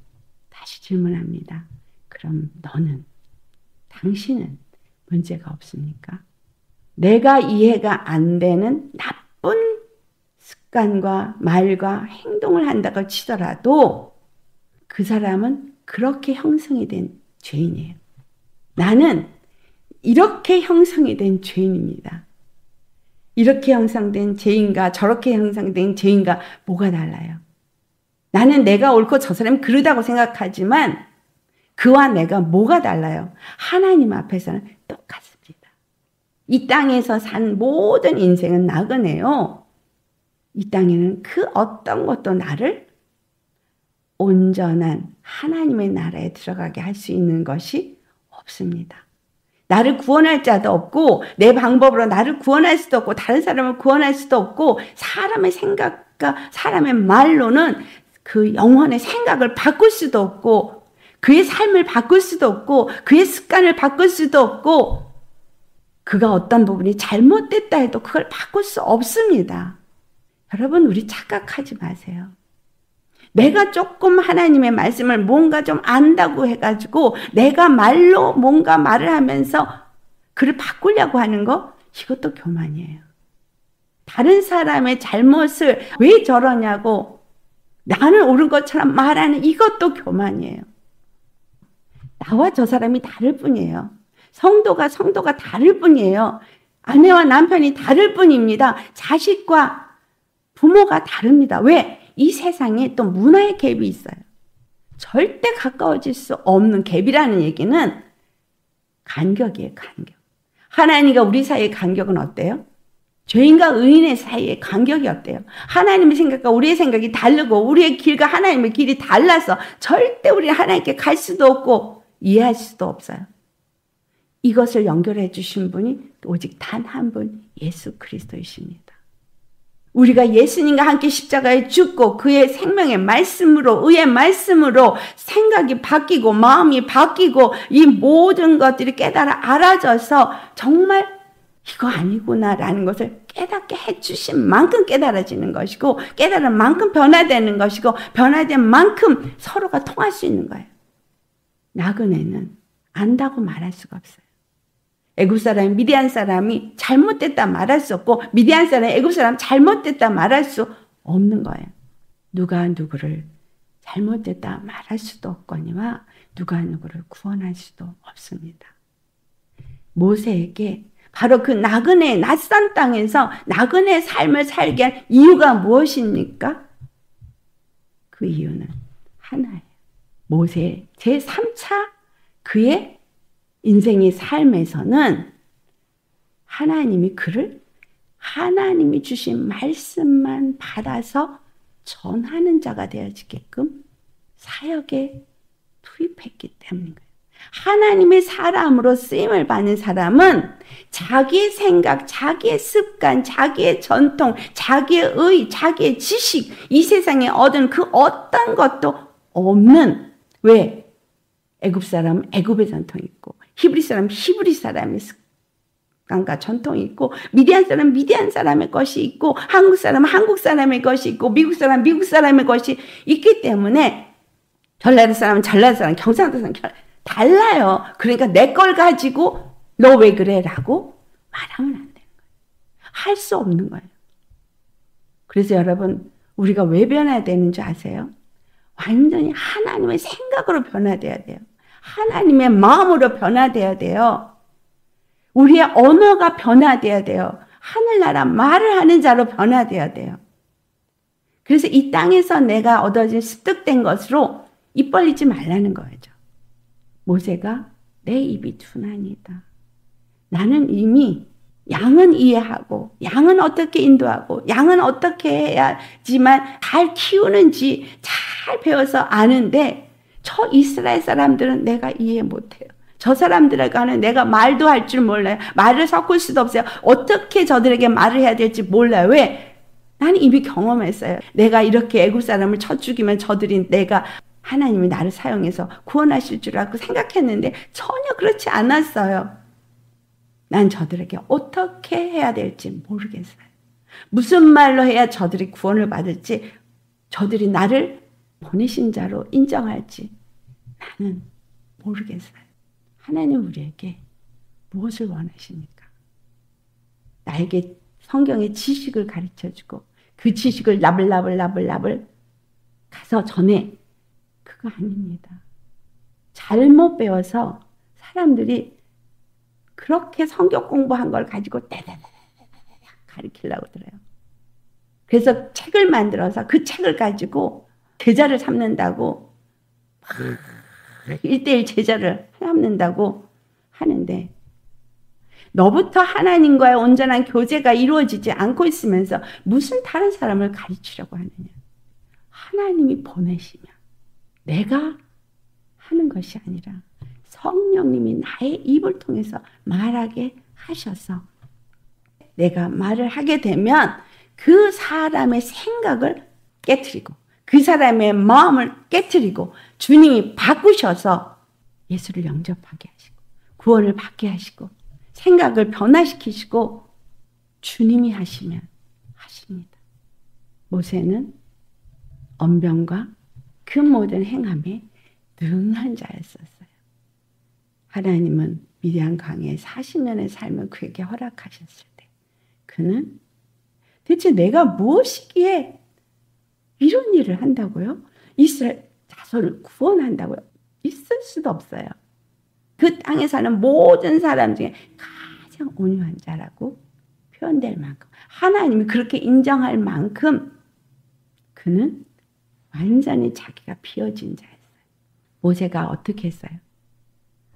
다시 질문합니다. 그럼 너는, 당신은 문제가 없습니까? 내가 이해가 안 되는 나쁜 습관과 말과 행동을 한다고 치더라도 그 사람은 그렇게 형성이 된 죄인이에요. 나는 이렇게 형성이 된 죄인입니다. 이렇게 형성된 죄인과 저렇게 형성된 죄인과 뭐가 달라요? 나는 내가 옳고 저 사람이 그러다고 생각하지만 그와 내가 뭐가 달라요? 하나님 앞에서는 똑같습니다. 이 땅에서 산 모든 인생은 나그네요. 이 땅에는 그 어떤 것도 나를 온전한 하나님의 나라에 들어가게 할 수 있는 것이 없습니다. 나를 구원할 자도 없고 내 방법으로 나를 구원할 수도 없고 다른 사람을 구원할 수도 없고 사람의 생각과 사람의 말로는 그 영혼의 생각을 바꿀 수도 없고 그의 삶을 바꿀 수도 없고 그의 습관을 바꿀 수도 없고 그가 어떤 부분이 잘못됐다 해도 그걸 바꿀 수 없습니다. 여러분, 우리 착각하지 마세요. 내가 조금 하나님의 말씀을 뭔가 좀 안다고 해가지고 내가 말로 뭔가 말을 하면서 그를 바꾸려고 하는 거, 이것도 교만이에요. 다른 사람의 잘못을 왜 저러냐고 나는 옳은 것처럼 말하는 이것도 교만이에요. 나와 저 사람이 다를 뿐이에요. 성도가 다를 뿐이에요. 아내와 남편이 다를 뿐입니다. 자식과 부모가 다릅니다. 왜? 이 세상에 또 문화의 갭이 있어요. 절대 가까워질 수 없는 갭이라는 얘기는 간격이에요, 간격. 하나님과 우리 사이의 간격은 어때요? 죄인과 의인의 사이에 간격이 없대요. 하나님의 생각과 우리의 생각이 다르고 우리의 길과 하나님의 길이 달라서 절대 우리는 하나님께 갈 수도 없고 이해할 수도 없어요. 이것을 연결해 주신 분이 오직 단 한 분, 예수 그리스도이십니다. 우리가 예수님과 함께 십자가에 죽고 그의 생명의 말씀으로, 의의 말씀으로 생각이 바뀌고 마음이 바뀌고 이 모든 것들이 깨달아 알아져서 정말 이거 아니구나라는 것을 깨닫게 해주신 만큼 깨달아지는 것이고, 깨달은 만큼 변화되는 것이고, 변화된 만큼 서로가 통할 수 있는 거예요. 나그네는 안다고 말할 수가 없어요. 애굽 사람이 미디안 사람이 잘못됐다 말할 수 없고, 미디안 사람이 애굽 사람 잘못됐다 말할 수 없는 거예요. 누가 누구를 잘못됐다 말할 수도 없거니와 누가 누구를 구원할 수도 없습니다. 모세에게 바로 그 나그네의 낯선 땅에서 나그네의 삶을 살게 한 이유가 무엇입니까? 그 이유는 하나예요. 모세 제3차 그의 인생의 삶에서는 하나님이 그를 하나님이 주신 말씀만 받아서 전하는 자가 되어지게끔 사역에 투입했기 때문인 거예요. 하나님의 사람으로 쓰임을 받는 사람은 자기의 생각, 자기의 습관, 자기의 전통, 자기의 의, 자기의 지식, 이 세상에 얻은 그 어떤 것도 없는, 왜? 애굽 사람은 애굽의 전통이 있고, 히브리 사람은 히브리 사람의 습관과 전통이 있고, 미디안 사람은 미디안 사람의 것이 있고, 한국 사람은 한국 사람의 것이 있고, 미국 사람은 미국 사람의 것이 있기 때문에 전라도 사람은 전라도 사람, 경상도 사람은 달라요. 그러니까 내 걸 가지고 너 왜 그래? 라고 말하면 안 되는 거예요. 할 수 없는 거예요. 그래서 여러분, 우리가 왜 변해야 되는 줄 아세요? 완전히 하나님의 생각으로 변화돼야 돼요. 하나님의 마음으로 변화돼야 돼요. 우리의 언어가 변화돼야 돼요. 하늘나라 말을 하는 자로 변화돼야 돼요. 그래서 이 땅에서 내가 얻어진 습득된 것으로 입 벌리지 말라는 거죠. 모세가 내 입이 둔하니다. 나는 이미 양은 이해하고 양은 어떻게 인도하고 양은 어떻게 해야지만 잘 키우는지 잘 배워서 아는데 저 이스라엘 사람들은 내가 이해 못해요. 저 사람들과는 내가 말도 할 줄 몰라요. 말을 섞을 수도 없어요. 어떻게 저들에게 말을 해야 될지 몰라요. 왜? 나는 이미 경험했어요. 내가 이렇게 애굽 사람을 쳐 죽이면 저들이 내가 하나님이 나를 사용해서 구원하실 줄 알고 생각했는데 전혀 그렇지 않았어요. 난 저들에게 어떻게 해야 될지 모르겠어요. 무슨 말로 해야 저들이 구원을 받을지, 저들이 나를 보내신 자로 인정할지 나는 모르겠어요. 하나님 우리에게 무엇을 원하십니까? 나에게 성경의 지식을 가르쳐주고 그 지식을 나불나불 가서 전해. 그거 아닙니다. 잘못 배워서 사람들이 그렇게 성경 공부한 걸 가지고 따다다다다 가르치려고 들어요. 그래서 책을 만들어서 그 책을 가지고 제자를 삼는다고 1:1 제자를 삼는다고 하는데 너부터 하나님과의 온전한 교제가 이루어지지 않고 있으면서 무슨 다른 사람을 가르치려고 하느냐. 하나님이 보내시면 내가 하는 것이 아니라 성령님이 나의 입을 통해서 말하게 하셔서 내가 말을 하게 되면 그 사람의 생각을 깨트리고 그 사람의 마음을 깨트리고 주님이 바꾸셔서 예수를 영접하게 하시고 구원을 받게 하시고 생각을 변화시키시고 주님이 하시면 하십니다. 모세는 언변과 그 모든 행함에 능한 자였었어요. 하나님은 미디안 강에 40년의 삶을 그에게 허락하셨을 때 그는 대체 내가 무엇이기에 이런 일을 한다고요? 이스라엘 자손을 구원한다고요? 있을 수도 없어요. 그 땅에 사는 모든 사람 중에 가장 온유한 자라고 표현될 만큼 하나님이 그렇게 인정할 만큼 그는 완전히 자기가 비워진 자였어요. 모세가 어떻게 했어요?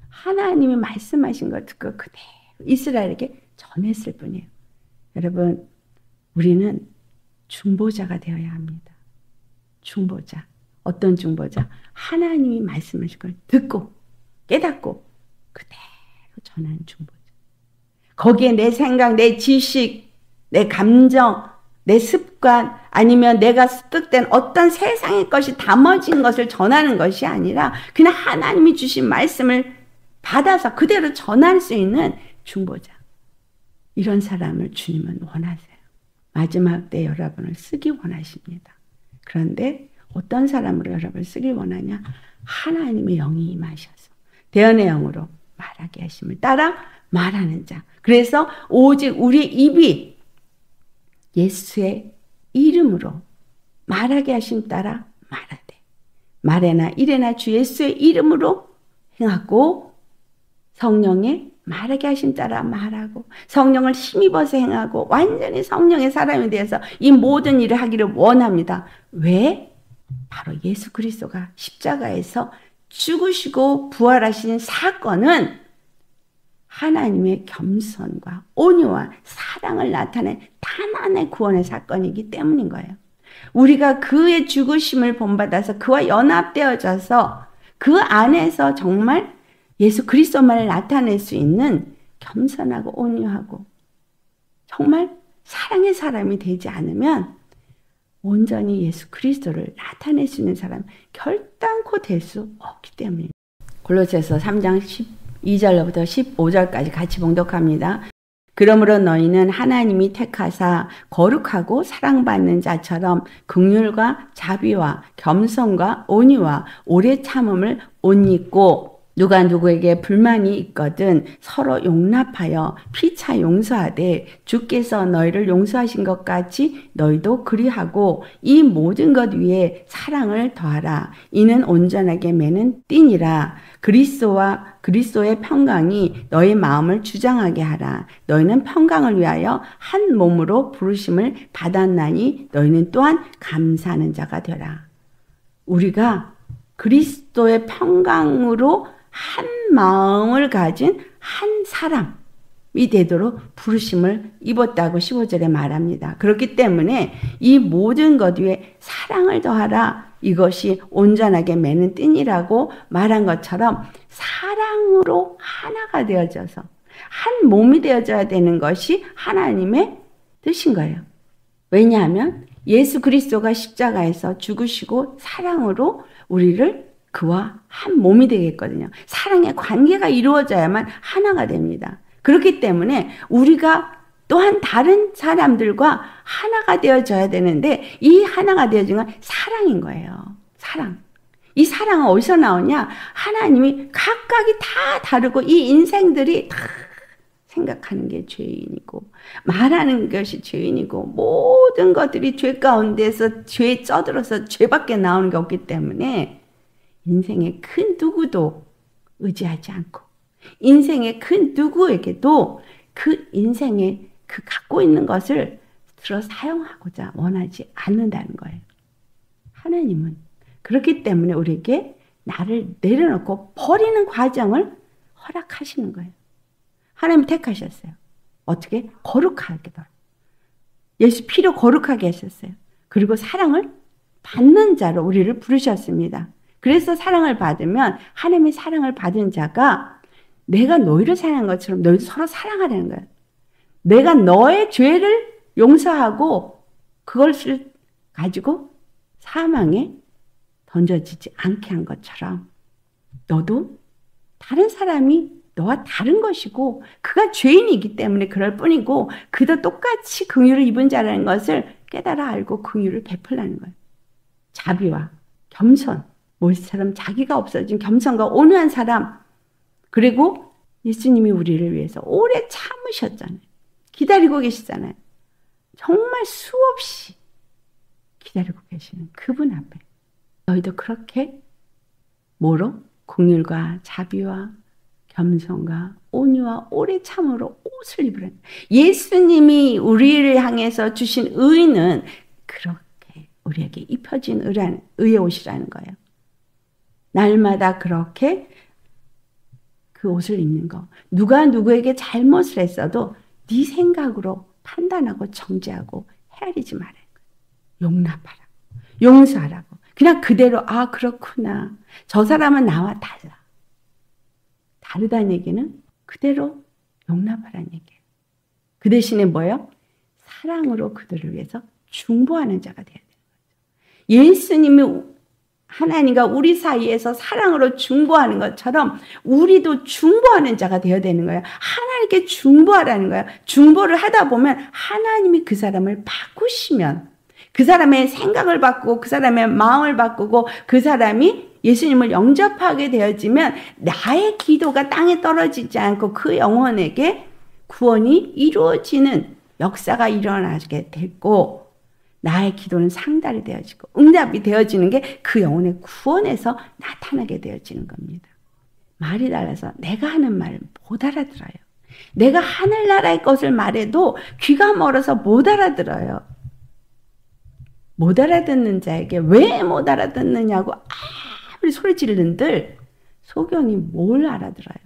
하나님이 말씀하신 걸 듣고 그대로 이스라엘에게 전했을 뿐이에요. 여러분 우리는 중보자가 되어야 합니다. 중보자. 어떤 중보자? 하나님이 말씀하신 걸 듣고 깨닫고 그대로 전하는 중보자. 거기에 내 생각, 내 지식, 내 감정, 내 습관, 아니면 내가 습득된 어떤 세상의 것이 담아진 것을 전하는 것이 아니라 그냥 하나님이 주신 말씀을 받아서 그대로 전할 수 있는 중보자. 이런 사람을 주님은 원하세요. 마지막 때 여러분을 쓰기 원하십니다. 그런데 어떤 사람으로 여러분을 쓰기 원하냐? 하나님의 영이 임하셔서 대언의 영으로 말하게 하심을 따라 말하는 자. 그래서 오직 우리 입이 예수의 이름으로 말하게 하심 따라 말하되 말에나 일에나 주 예수의 이름으로 행하고 성령의 말하게 하심 따라 말하고 성령을 힘입어서 행하고 완전히 성령의 사람이 되어서 이 모든 일을 하기를 원합니다. 왜? 바로 예수 그리스도가 십자가에서 죽으시고 부활하신 사건은 하나님의 겸손과 온유와 사랑을 나타낸 단 하나의 구원의 사건이기 때문인 거예요. 우리가 그의 죽으심을 본받아서 그와 연합되어져서 그 안에서 정말 예수 그리스도만을 나타낼 수 있는 겸손하고 온유하고 정말 사랑의 사람이 되지 않으면 온전히 예수 그리스도를 나타낼 수 있는 사람 결단코 될 수 없기 때문입니다. 골로새서 3장 12절부터 15절까지 같이 봉독합니다. 그러므로 너희는 하나님이 택하사 거룩하고 사랑받는 자처럼 긍휼과 자비와 겸손과 온유와 오래 참음을 옷 입고 누가 누구에게 불만이 있거든 서로 용납하여 피차 용서하되 주께서 너희를 용서하신 것 같이 너희도 그리하고 이 모든 것 위에 사랑을 더하라. 이는 온전하게 매는 띠니라. 그리스도의 평강이 너희 마음을 주장하게 하라. 너희는 평강을 위하여 한 몸으로 부르심을 받았나니 너희는 또한 감사하는 자가 되라. 우리가 그리스도의 평강으로 한 마음을 가진 한 사람이 되도록 부르심을 입었다고 15절에 말합니다. 그렇기 때문에 이 모든 것 위에 사랑을 더하라. 이것이 온전하게 매는 띠니라고 말한 것처럼 사랑으로 하나가 되어져서 한 몸이 되어져야 되는 것이 하나님의 뜻인 거예요. 왜냐하면 예수 그리스도가 십자가에서 죽으시고 사랑으로 우리를 그와 한 몸이 되겠거든요. 사랑의 관계가 이루어져야만 하나가 됩니다. 그렇기 때문에 우리가 또한 다른 사람들과 하나가 되어져야 되는데 이 하나가 되어진 건 사랑인 거예요. 사랑. 이 사랑은 어디서 나오냐? 하나님이 각각이 다 다르고 이 인생들이 다 생각하는 게 죄인이고 말하는 것이 죄인이고 모든 것들이 죄 가운데서 죄에 쩌들어서 죄밖에 나오는 게 없기 때문에 인생의 큰 누구도 의지하지 않고 인생의 큰 누구에게도 그 인생의 그 갖고 있는 것을 들어 사용하고자 원하지 않는다는 거예요. 하나님은 그렇기 때문에 우리에게 나를 내려놓고 버리는 과정을 허락하시는 거예요. 하나님 택하셨어요. 어떻게? 거룩하게. 예수 피로 거룩하게 하셨어요. 그리고 사랑을 받는 자로 우리를 부르셨습니다. 그래서 사랑을 받으면 하나님의 사랑을 받은 자가 내가 너희를 사랑한 것처럼 너희도 서로 사랑하라는 거예요. 내가 너의 죄를 용서하고 그것을 가지고 사망에 던져지지 않게 한 것처럼 너도 다른 사람이 너와 다른 것이고 그가 죄인이기 때문에 그럴 뿐이고 그도 똑같이 긍휼을 입은 자라는 것을 깨달아 알고 긍휼을 베풀라는 거예요. 자비와 겸손, 모세처럼 자기가 없어진 겸손과 온유한 사람, 그리고 예수님이 우리를 위해서 오래 참으셨잖아요. 기다리고 계시잖아요. 정말 수없이 기다리고 계시는 그분 앞에 너희도 그렇게 뭐로? 긍휼과 자비와 겸손과 온유와 오래 참으로 옷을 입으라. 예수님이 우리를 향해서 주신 의는 그렇게 우리에게 입혀진 의의 옷이라는 거예요. 날마다 그렇게 그 옷을 입는 거. 누가 누구에게 잘못을 했어도 네 생각으로 판단하고 정죄하고 헤아리지 말아요. 용납하라고. 용서하라고. 그냥 그대로 아 그렇구나. 저 사람은 나와 달라. 다르다는 얘기는 그대로 용납하라는 얘기예요. 그 대신에 뭐예요? 사랑으로 그들을 위해서 중보하는 자가 돼야 되는 거죠. 예수님이 하나님과 우리 사이에서 사랑으로 중보하는 것처럼 우리도 중보하는 자가 되어야 되는 거예요. 하나님께 중보하라는 거예요. 중보를 하다 보면 하나님이 그 사람을 바꾸시면 그 사람의 생각을 바꾸고 그 사람의 마음을 바꾸고 그 사람이 예수님을 영접하게 되어지면 나의 기도가 땅에 떨어지지 않고 그 영혼에게 구원이 이루어지는 역사가 일어나게 되고 나의 기도는 상달이 되어지고 응답이 되어지는 게 그 영혼의 구원에서 나타나게 되어지는 겁니다. 말이 달라서 내가 하는 말을 못 알아들어요. 내가 하늘나라의 것을 말해도 귀가 멀어서 못 알아들어요. 못 알아듣는 자에게 왜 못 알아듣느냐고 아무리 소리 지르는들 소경이 뭘 알아들어요.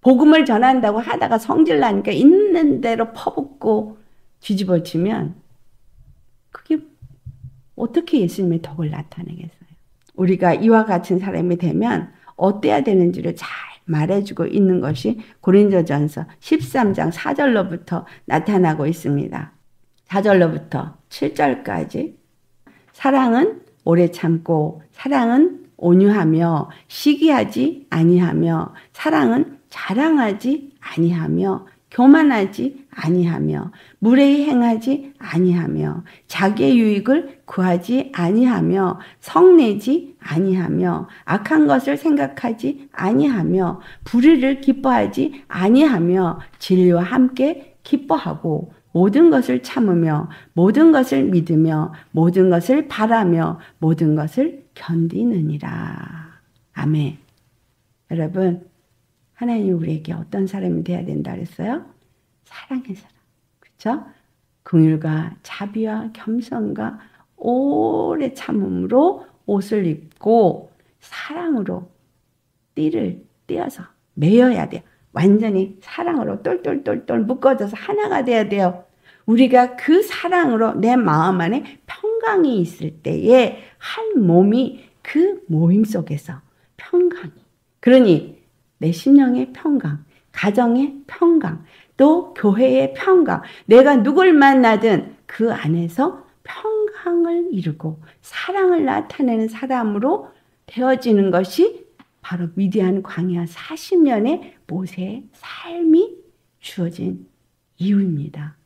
복음을 전한다고 하다가 성질 나니까 있는 대로 퍼붓고 뒤집어지면 그게 어떻게 예수님의 덕을 나타내겠어요? 우리가 이와 같은 사람이 되면 어때야 되는지를 잘 말해주고 있는 것이 고린도전서 13장 4절로부터 나타나고 있습니다. 4절로부터 7절까지 사랑은 오래 참고 사랑은 온유하며 시기하지 아니하며 사랑은 자랑하지 아니하며 교만하지 아니하며 무례히 행하지 아니하며 자기의 유익을 구하지 아니하며 성내지 아니하며 악한 것을 생각하지 아니하며 불의를 기뻐하지 아니하며 진리와 함께 기뻐하고 모든 것을 참으며 모든 것을 믿으며 모든 것을 바라며 모든 것을 견디느니라. 아멘. 여러분, 하나님이 우리에게 어떤 사람이 돼야 된다 그랬어요? 사랑의 사람. 그렇죠? 긍휼과 자비와 겸손과 오래 참음으로 옷을 입고 사랑으로 띠를 띄어서 매여야 돼요. 완전히 사랑으로 똘똘똘똘 묶어져서 하나가 돼야 돼요. 우리가 그 사랑으로 내 마음 안에 평강이 있을 때에 한 몸이 그 모임 속에서 평강이. 그러니 내 심령의 평강, 가정의 평강, 또 교회의 평강, 내가 누굴 만나든 그 안에서 평강을 이루고 사랑을 나타내는 사람으로 되어지는 것이 바로 위대한 광야 40년의 모세의 삶이 주어진 이유입니다.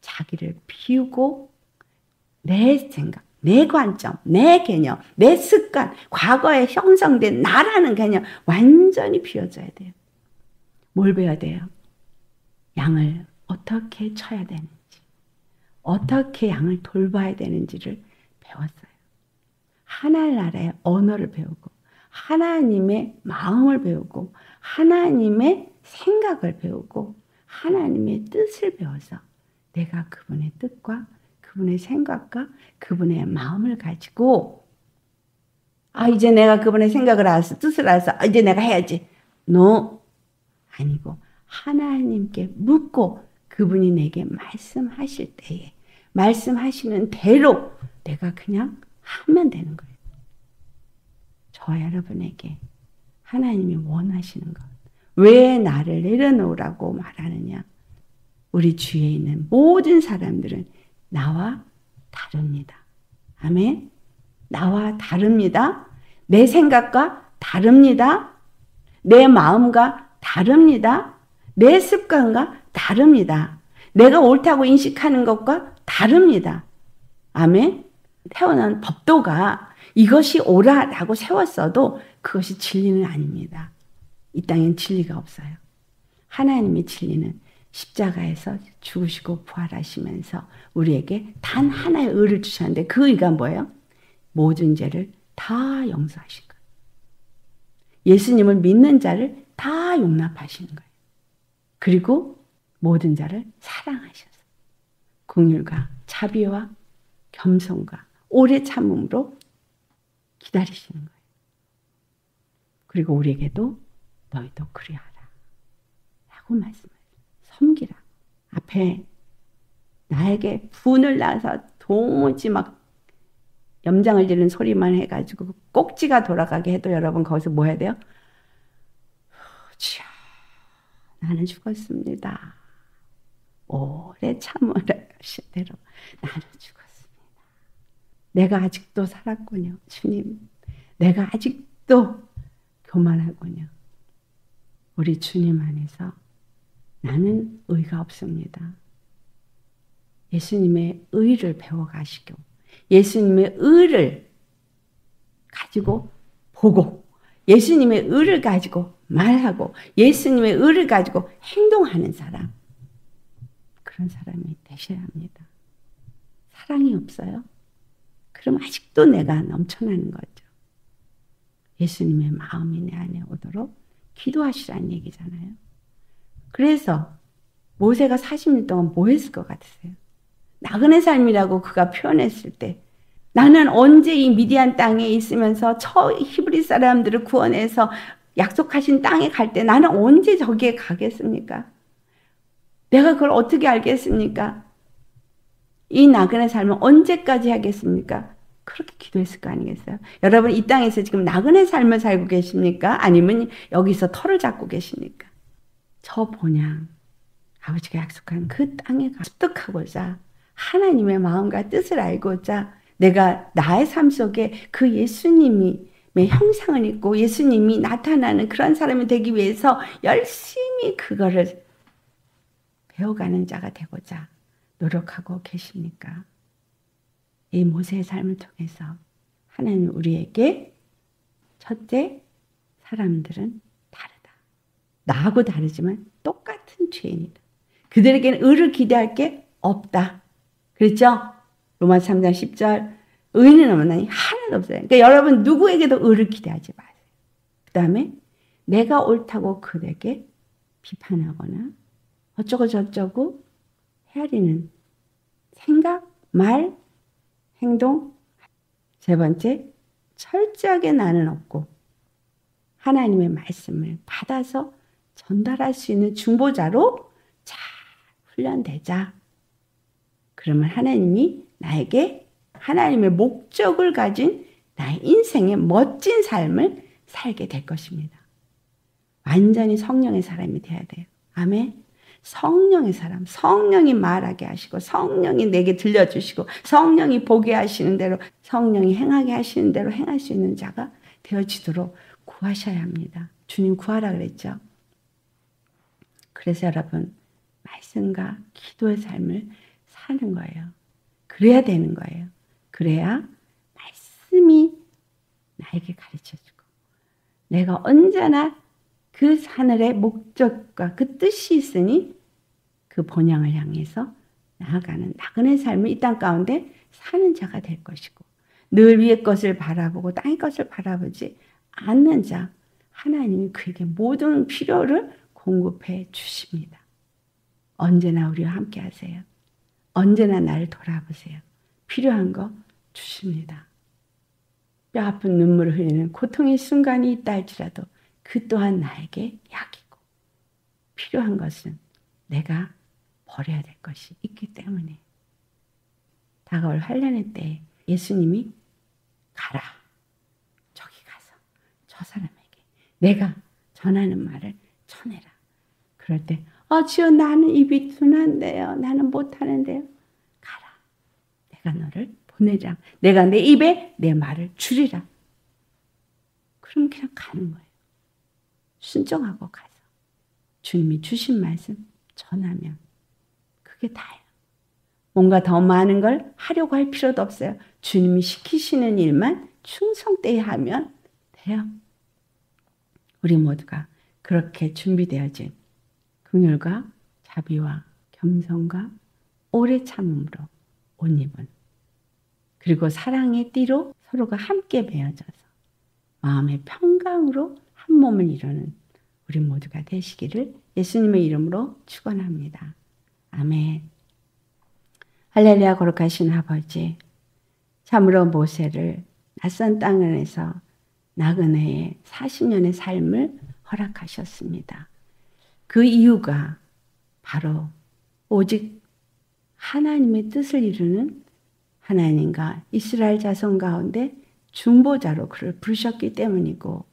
자기를 비우고 내 생각, 내 관점, 내 개념, 내 습관, 과거에 형성된 나라는 개념 완전히 비워져야 돼요. 뭘 배워야 돼요? 양을 어떻게 쳐야 되는지, 어떻게 양을 돌봐야 되는지를 배웠어요. 하나나라의 언어를 배우고 하나님의 마음을 배우고 하나님의 생각을 배우고 하나님의 뜻을 배워서 내가 그분의 뜻과 그분의 생각과 그분의 마음을 가지고 이제 내가 그분의 생각을 알았어, 뜻을 알았어, 이제 내가 해야지. No, 아니고 하나님께 묻고 그분이 내게 말씀하실 때에 말씀하시는 대로 내가 그냥 하면 되는 거예요. 저와 여러분에게 하나님이 원하시는 것, 왜 나를 내려놓으라고 말하느냐? 우리 주위에 있는 모든 사람들은 나와 다릅니다. 아멘. 나와 다릅니다. 내 생각과 다릅니다. 내 마음과 다릅니다. 내 습관과 다릅니다. 내가 옳다고 인식하는 것과 다릅니다. 아멘. 태어난 법도가 이것이 옳아라고 세웠어도 그것이 진리는 아닙니다. 이 땅엔 진리가 없어요. 하나님의 진리는 십자가에서 죽으시고 부활하시면서 우리에게 단 하나의 의를 주셨는데 그 의가 뭐예요? 모든 죄를 다 용서하신 거예요. 예수님을 믿는 자를 다 용납하시는 거예요. 그리고 모든 자를 사랑하셔서 긍휼과 자비와 겸손과 오래 참음으로 기다리시는 거예요. 그리고 우리에게도 너희도 그리하라 라고 말씀하세요. 섬기라. 앞에 나에게 분을 나서 도무지 막 염장을 지르는 소리만 해가지고 꼭지가 돌아가게 해도 여러분 거기서 뭐 해야 돼요? 주여, 나는 죽었습니다. 오래 참으라 하신 대로 나는 죽었습니다. 내가 아직도 살았군요. 주님, 내가 아직도 교만하군요. 우리 주님 안에서 나는 의가 없습니다. 예수님의 의를 배워가시고 예수님의 의를 가지고 보고 예수님의 의를 가지고 말하고 예수님의 의를 가지고 행동하는 사람, 그런 사람이 되셔야 합니다. 사랑이 없어요? 그럼 아직도 내가 넘쳐나는 거죠. 예수님의 마음이 내 안에 오도록 기도하시라는 얘기잖아요. 그래서 모세가 40년 동안 뭐 했을 것 같으세요? 나그네 삶이라고 그가 표현했을 때 나는 언제 이 미디안 땅에 있으면서 히브리 사람들을 구원해서 약속하신 땅에 갈 때 나는 언제 저기에 가겠습니까? 내가 그걸 어떻게 알겠습니까? 이 나그네 삶을 언제까지 하겠습니까? 그렇게 기도했을 거 아니겠어요? 여러분 이 땅에서 지금 나그네 삶을 살고 계십니까? 아니면 여기서 터를 잡고 계십니까? 저 본향 아버지가 약속한 그 땅에 습득하고자 하나님의 마음과 뜻을 알고자 내가 나의 삶 속에 그 예수님의 형상을 입고 예수님이 나타나는 그런 사람이 되기 위해서 열심히 그거를 배워가는 자가 되고자 노력하고 계십니까? 이 모세의 삶을 통해서 하나님 우리에게 첫째, 사람들은 다르다. 나하고 다르지만 똑같은 죄인이다. 그들에게는 의를 기대할 게 없다. 그렇죠? 로마서 3장 10절 의인은 없나니 하나도 없어요. 그러니까 여러분 누구에게도 의를 기대하지 마세요. 그 다음에 내가 옳다고 그에게 비판하거나 어쩌고 저쩌고 헤아리는 생각, 말, 행동. 세 번째, 철저하게 나는 없고 하나님의 말씀을 받아서 전달할 수 있는 중보자로 잘 훈련되자. 그러면 하나님이 나에게 하나님의 목적을 가진 나의 인생의 멋진 삶을 살게 될 것입니다. 완전히 성령의 사람이 돼야 돼요. 아멘. 성령의 사람, 성령이 말하게 하시고 성령이 내게 들려주시고 성령이 보게 하시는 대로 성령이 행하게 하시는 대로 행할 수 있는 자가 되어지도록 구하셔야 합니다. 주님 구하라 그랬죠. 그래서 여러분 말씀과 기도의 삶을 사는 거예요. 그래야 되는 거예요. 그래야 말씀이 나에게 가르쳐주고 내가 언제나 그 하늘의 목적과 그 뜻이 있으니 그 본향을 향해서 나아가는 나그네 삶을 이 땅 가운데 사는 자가 될 것이고 늘 위의 것을 바라보고 땅의 것을 바라보지 않는 자 하나님이 그에게 모든 필요를 공급해 주십니다. 언제나 우리와 함께 하세요. 언제나 나를 돌아보세요. 필요한 거 주십니다. 뼈 아픈 눈물을 흘리는 고통의 순간이 있다 할지라도 그 또한 나에게 약이고 필요한 것은 내가 버려야 될 것이 있기 때문에 다가올 환난의 때에 예수님이 가라. 저기 가서 저 사람에게 내가 전하는 말을 전해라. 그럴 때 주여 나는 입이 둔한데요. 나는 못하는데요. 가라. 내가 너를 보내자. 내가 내 입에 내 말을 주리라. 그럼 그냥 가는 거예요. 순종하고 가서 주님이 주신 말씀 전하면 그게 다예요. 뭔가 더 많은 걸 하려고 할 필요도 없어요. 주님이 시키시는 일만 충성되이 하면 돼요. 우리 모두가 그렇게 준비되어진 긍휼과 자비와 겸손과 오래 참음으로 옷 입은 그리고 사랑의 띠로 서로가 함께 맺어져서 마음의 평강으로 한 몸을 이루는 우리 모두가 되시기를 예수님의 이름으로 축원합니다. 아멘. 할렐루야. 거룩하신 아버지, 참으로 모세를 낯선 땅에서 나그네의 40년의 삶을 허락하셨습니다. 그 이유가 바로 오직 하나님의 뜻을 이루는 하나님과 이스라엘 자손 가운데 중보자로 그를 부르셨기 때문이고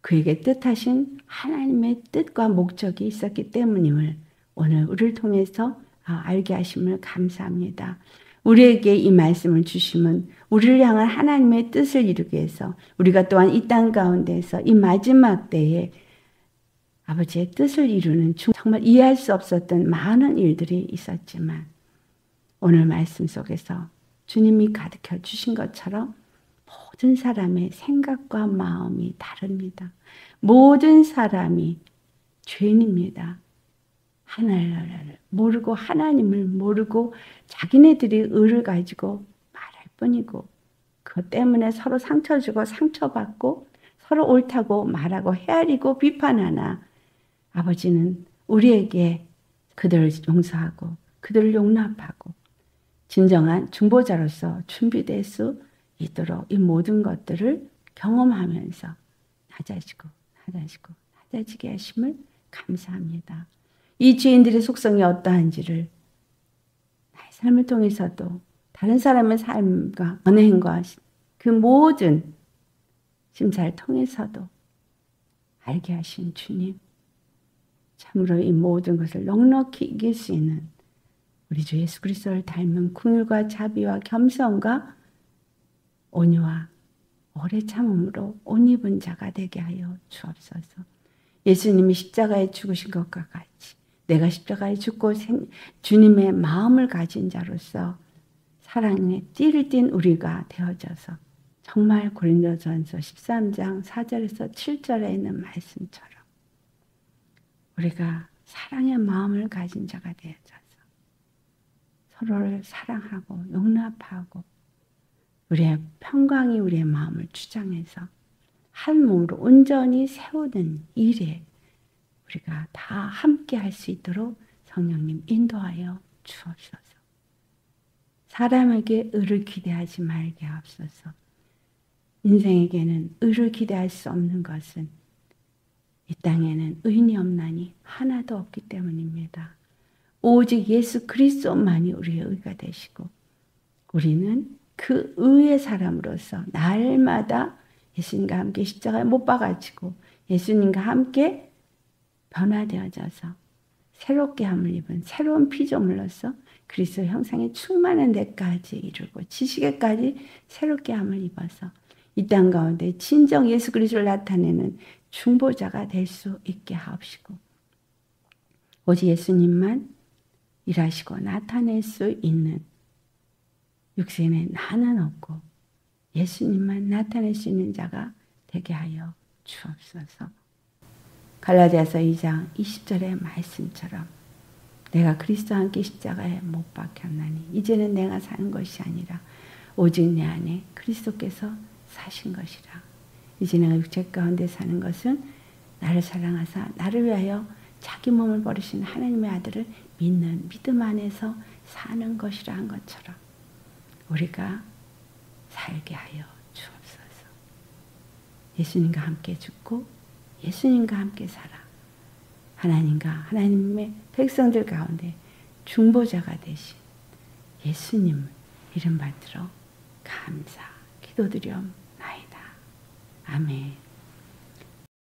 그에게 뜻하신 하나님의 뜻과 목적이 있었기 때문임을 오늘 우리를 통해서 알게 하심을 감사합니다. 우리에게 이 말씀을 주심은 우리를 향한 하나님의 뜻을 이루기 위해서 우리가 또한 이 땅 가운데서 이 마지막 때에 아버지의 뜻을 이루는 정말 이해할 수 없었던 많은 일들이 있었지만 오늘 말씀 속에서 주님이 가득해 주신 것처럼 모든 사람의 생각과 마음이 다릅니다. 모든 사람이 죄인입니다. 하나님을 모르고 하나님을 모르고 자기네들이 의를 가지고 말할 뿐이고 그것 때문에 서로 상처 주고 상처받고 서로 옳다고 말하고 헤아리고 비판하나 아버지는 우리에게 그들을 용서하고 그들을 용납하고 진정한 중보자로서 준비될 수 있도록 이 모든 것들을 경험하면서 낮아지게 하심을 감사합니다. 이 죄인들의 속성이 어떠한지를 나의 삶을 통해서도 다른 사람의 삶과 언행과 그 모든 심사를 통해서도 알게 하신 주님, 참으로 이 모든 것을 넉넉히 이길 수 있는 우리 주 예수 그리스도를 닮은 긍휼과 자비와 겸손과 온유와 오래 참음으로 옷 입은 자가 되게 하여 주옵소서. 예수님이 십자가에 죽으신 것과 같이 내가 십자가에 죽고 주님의 마음을 가진 자로서 사랑에 띠를 띤 우리가 되어져서 정말 고린도전서 13장 4절에서 7절에 있는 말씀처럼 우리가 사랑의 마음을 가진 자가 되어져서 서로를 사랑하고 용납하고 우리의 평강이 우리의 마음을 주장해서 한 몸으로 온전히 세우는 일에 우리가 다 함께 할 수 있도록 성령님 인도하여 주옵소서. 사람에게 의를 기대하지 말게 하옵소서. 인생에게는 의를 기대할 수 없는 것은 이 땅에는 의인이 없나니 하나도 없기 때문입니다. 오직 예수 그리스도만이 우리의 의가 되시고 우리는 그 의의 사람으로서 날마다 예수님과 함께 십자가에 못 박아지고 예수님과 함께 변화되어져서 새롭게 함을 입은 새로운 피조물로서 그리스도 형상에 충만한 데까지 이르고 지식에까지 새롭게 함을 입어서 이 땅 가운데 진정 예수 그리스도를 나타내는 중보자가 될 수 있게 하옵시고 오직 예수님만 일하시고 나타낼 수 있는 육신에 나는 없고 예수님만 나타낼 수 있는 자가 되게 하여 주옵소서. 갈라디아서 2장 20절의 말씀처럼 내가 그리스도와 함께 십자가에 못 박혔나니 이제는 내가 사는 것이 아니라 오직 내 안에 그리스도께서 사신 것이라. 이제 내가 육체 가운데 사는 것은 나를 사랑하사 나를 위하여 자기 몸을 버리신 하나님의 아들을 믿는 믿음 안에서 사는 것이라 한 것처럼 우리가 살게 하여 주옵소서. 예수님과 함께 죽고 예수님과 함께 살아 하나님과 하나님의 백성들 가운데 중보자가 되신 예수님 이름 받들어 감사 기도드리옵나이다. 아멘.